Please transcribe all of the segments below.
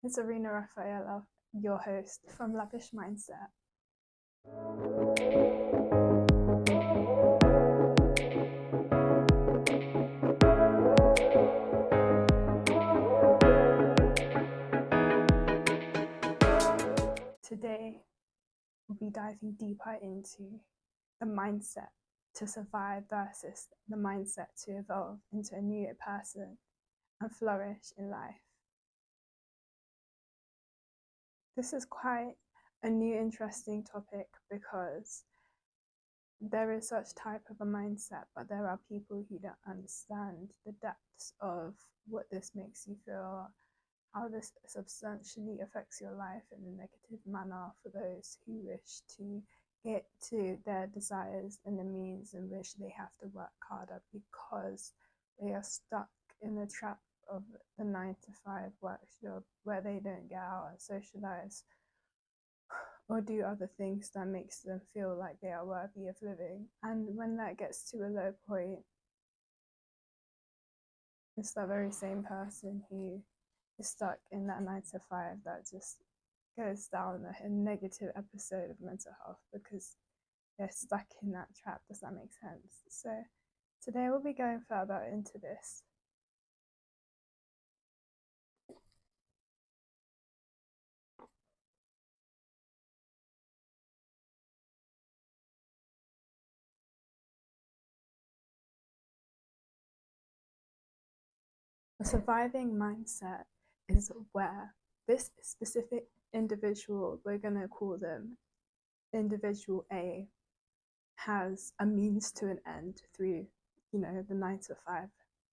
It's Arena Rafaela, your host from Lavish Mindset. Today, we'll be diving deeper into the mindset to survive versus the mindset to evolve into a new person and flourish in life. This is quite a new, interesting topic because there is such type of a mindset, but there are people who don't understand the depths of what this makes you feel, how this substantially affects your life in a negative manner for those who wish to get to their desires and the means in which they have to work harder because they are stuck in the trap of the 9 to 5 work job where they don't get out and socialize or do other things that makes them feel like they are worthy of living. And when that gets to a low point, it's that very same person who is stuck in that 9 to 5 that just goes down a negative episode of mental health because they're stuck in that trap. Does that make sense? So today we'll be going further into this. A surviving mindset is where this specific individual, we're going to call them individual A, has a means to an end through, the 9 to 5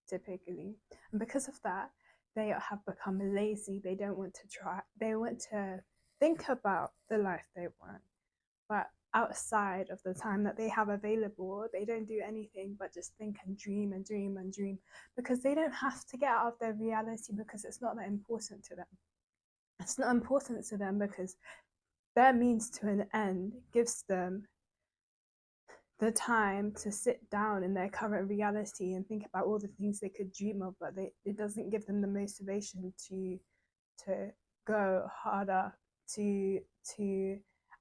typically. And because of that, they have become lazy. They don't want to try, they want to think about the life they want. But outside of the time that they have available, they don't do anything but just think and dream and dream and dream because they don't have to get out of their reality because it's not that important to them. It's not important to them because their means to an end gives them the time to sit down in their current reality and think about all the things they could dream of, but it doesn't give them the motivation to go harder, to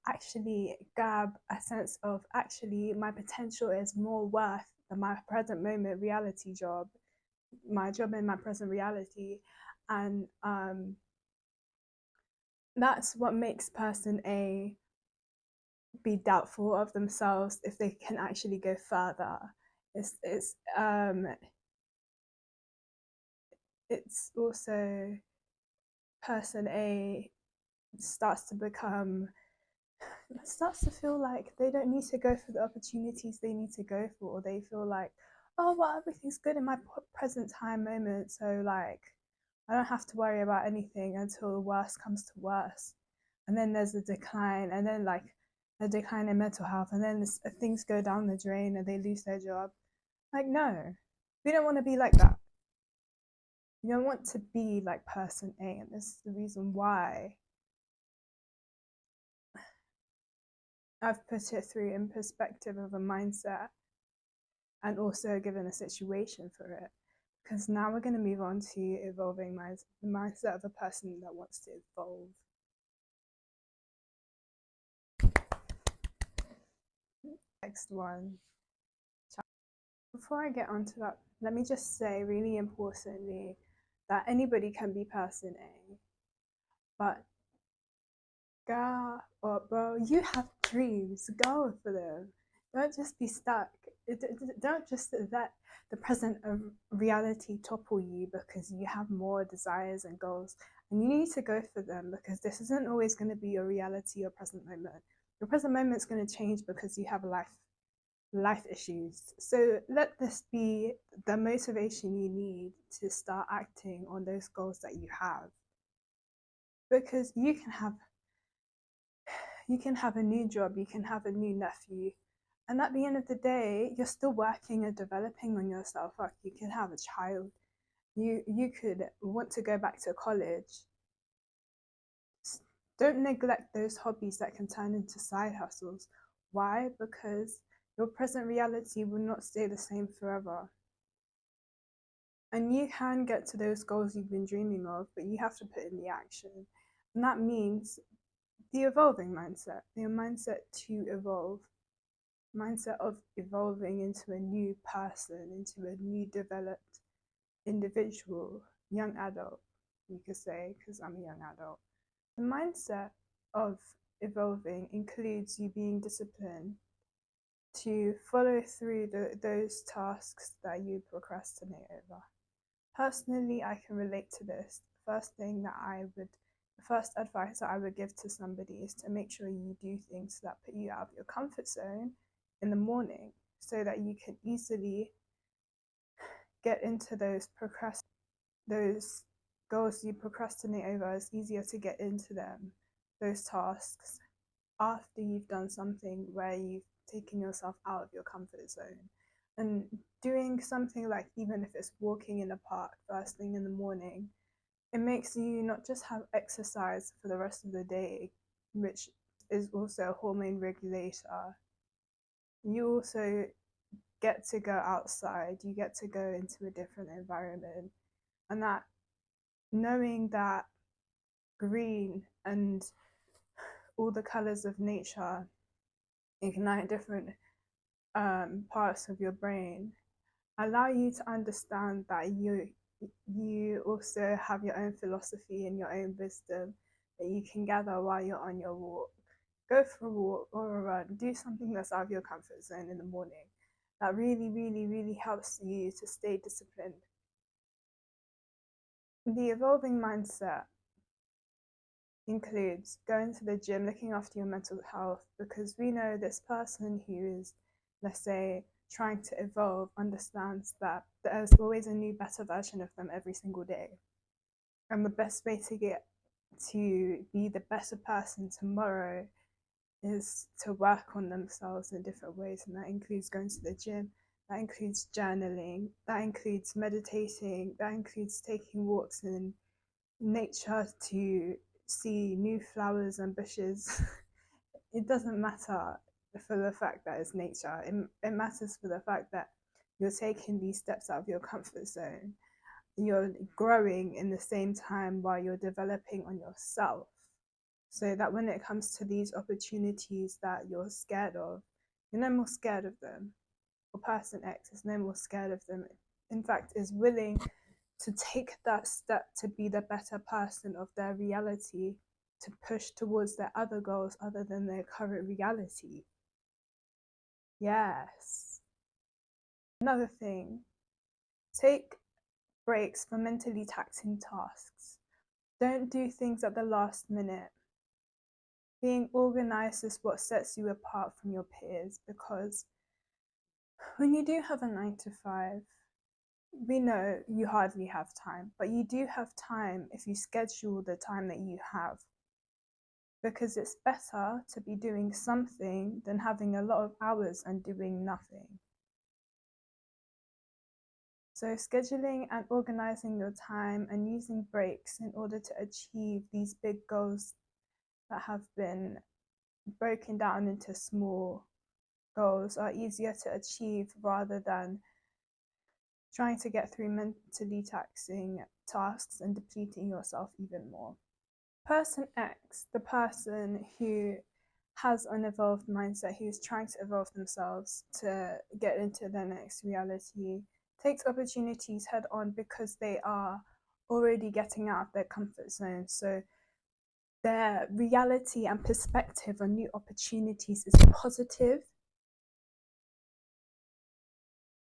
actually grab a sense of actually my potential is more worth than my present moment reality job, my job in my present reality. And that's what makes person A be doubtful of themselves if they can actually go further. It's also person A starts to feel like they don't need to go for the opportunities they need to go for, or they feel like, oh well, everything's good in my present time moment, so like I don't have to worry about anything until the worst comes to worst. And then there's a decline, and then like a decline in mental health, and then things go down the drain and they lose their job. Like, no, we don't want to be like that. You don't want to be like person A, and this is the reason why I've put it through in perspective of a mindset and also given a situation for it. Because now we're going to move on to evolving the mindset of a person that wants to evolve. Next one. Before I get onto that, let me just say really importantly that anybody can be person A, but girl or bro, you have dreams, go for them. Don't just be stuck. Don't just let the present reality topple you because you have more desires and goals, and you need to go for them because this isn't always going to be your reality or present moment. Your present moment is going to change because you have life issues. So let this be the motivation you need to start acting on those goals that you have, because you can have a new job, you can have a new nephew, and at the end of the day, you're still working and developing on yourself. Like you can have a child, you could want to go back to college. Don't neglect those hobbies that can turn into side hustles. Why? Because your present reality will not stay the same forever. And you can get to those goals you've been dreaming of, but you have to put in the action. And that means the evolving mindset, your mindset to evolve, mindset of evolving into a new person, into a new developed individual, young adult, you could say, because I'm a young adult. The mindset of evolving includes you being disciplined to follow through those tasks that you procrastinate over. Personally, I can relate to this. The first advice that I would give to somebody is to make sure you do things that put you out of your comfort zone in the morning so that you can easily get into those goals you procrastinate over. It's easier to get into them, those tasks, after you've done something where you've taken yourself out of your comfort zone. And doing something like, even if it's walking in a park first thing in the morning, it makes you not just have exercise for the rest of the day, which is also a hormone regulator. You also get to go outside, you get to go into a different environment. And that knowing that green and all the colors of nature ignite different parts of your brain, allow you to understand that you also have your own philosophy and your own wisdom that you can gather while you're on your walk. Go for a walk or a run, do something that's out of your comfort zone in the morning. That really, really, really helps you to stay disciplined. The evolving mindset includes going to the gym, looking after your mental health, because we know this person who is, let's say, trying to evolve understands that there's always a new, better version of them every single day. And the best way to get to be the better person tomorrow is to work on themselves in different ways. And that includes going to the gym, that includes journaling, that includes meditating, that includes taking walks in nature to see new flowers and bushes. It doesn't matter for the fact that it's nature. It matters for the fact that you're taking these steps out of your comfort zone. You're growing in the same time while you're developing on yourself. So that when it comes to these opportunities that you're scared of, you're no more scared of them. Or person X is no more scared of them. In fact, is willing to take that step to be the better person of their reality, to push towards their other goals other than their current reality. Yes. Another thing, take breaks from mentally taxing tasks. Don't do things at the last minute. Being organized is what sets you apart from your peers, because when you do have a 9 to 5, we know you hardly have time, but you do have time if you schedule the time that you have. Because it's better to be doing something than having a lot of hours and doing nothing. So scheduling and organizing your time and using breaks in order to achieve these big goals that have been broken down into small goals are easier to achieve rather than trying to get through mentally taxing tasks and depleting yourself even more. Person X, the person who has an evolved mindset, who's trying to evolve themselves to get into their next reality, takes opportunities head on because they are already getting out of their comfort zone. So their reality and perspective on new opportunities is positive.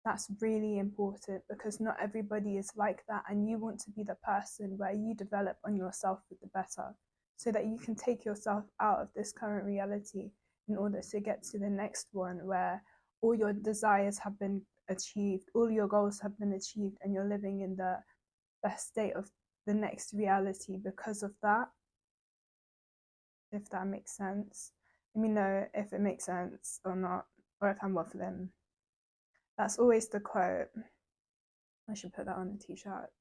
That's really important because not everybody is like that, and you want to be the person where you develop on yourself for the better, so that you can take yourself out of this current reality in order to get to the next one where all your desires have been achieved, all your goals have been achieved, and you're living in the best state of the next reality because of that. If that makes sense. Let me know if it makes sense or not, or if I'm waffling. That's always the quote. I should put that on a t-shirt.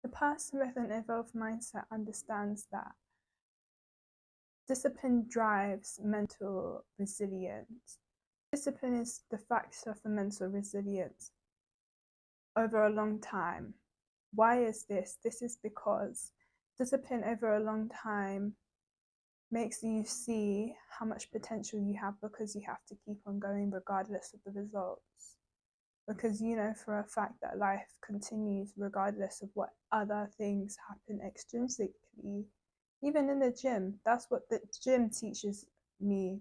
The person with an evolved mindset understands that Discipline drives mental resilience. Discipline is the factor for mental resilience over a long time. Why is this? This is because discipline over a long time makes you see how much potential you have, because you have to keep on going regardless of the results. Because you know for a fact that life continues regardless of what other things happen extrinsically. Even in the gym, that's what the gym teaches me,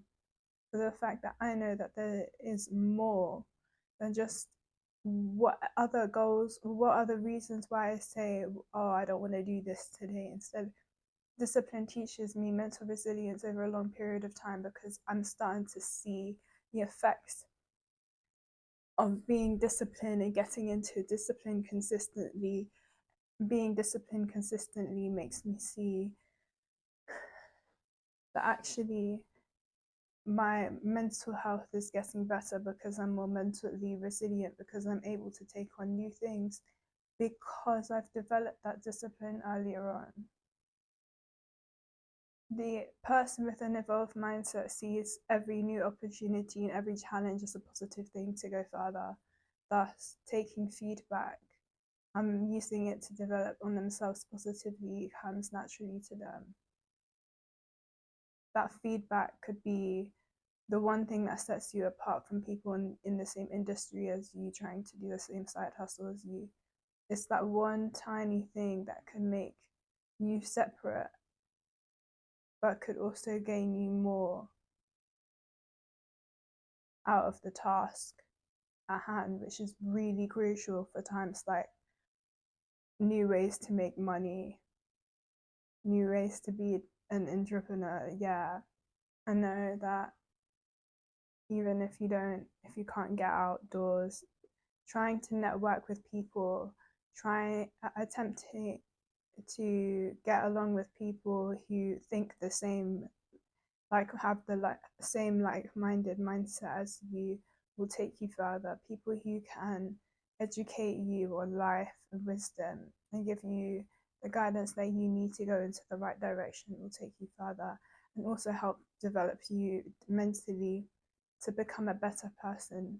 for the fact that I know that there is more than just what other goals, what other reasons why I say, oh, I don't want to do this today. Instead, discipline teaches me mental resilience over a long period of time, because I'm starting to see the effects of being disciplined and getting into discipline consistently. Being disciplined consistently makes me see that actually my mental health is getting better, because I'm more mentally resilient, because I'm able to take on new things, because I've developed that discipline earlier on. The person with an evolved mindset sees every new opportunity and every challenge as a positive thing to go further, thus taking feedback and using it to develop on themselves positively comes naturally to them. That feedback could be the one thing that sets you apart from people in the same industry as you, trying to do the same side hustle as you. It's that one tiny thing that can make you separate, but could also gain you more out of the task at hand, which is really crucial for times like new ways to make money, new ways to be an entrepreneur. Yeah, I know that even if you can't get outdoors, trying to network with people, attempting to get along with people who think the same, like have the same like-minded mindset as you, will take you further. People who can educate you on life and wisdom and give you the guidance that you need to go into the right direction will take you further, and also help develop you mentally to become a better person,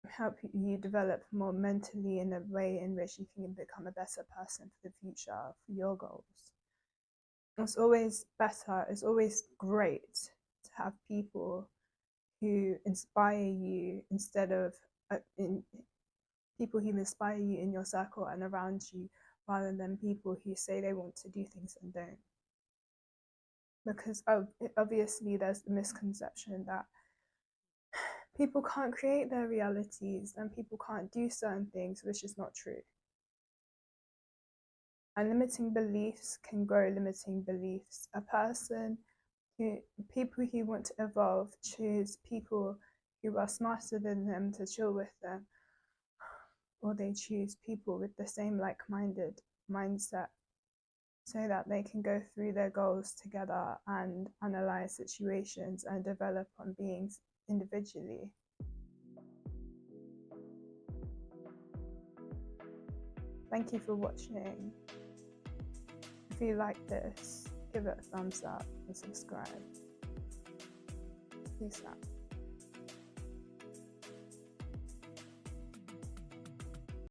help you develop more mentally in a way in which you can become a better person for the future, for your goals. It's always better, it's always great to have people who inspire you instead of people who inspire you in your circle and around you, rather than people who say they want to do things and don't. Because obviously there's the misconception that people can't create their realities and people can't do certain things, which is not true. And limiting beliefs can grow limiting beliefs. People who want to evolve choose people who are smarter than them to chill with them, or they choose people with the same like-minded mindset, so that they can go through their goals together and analyze situations and develop on beings individually. Thank you for watching. If you like this, give it a thumbs up and subscribe. Peace out.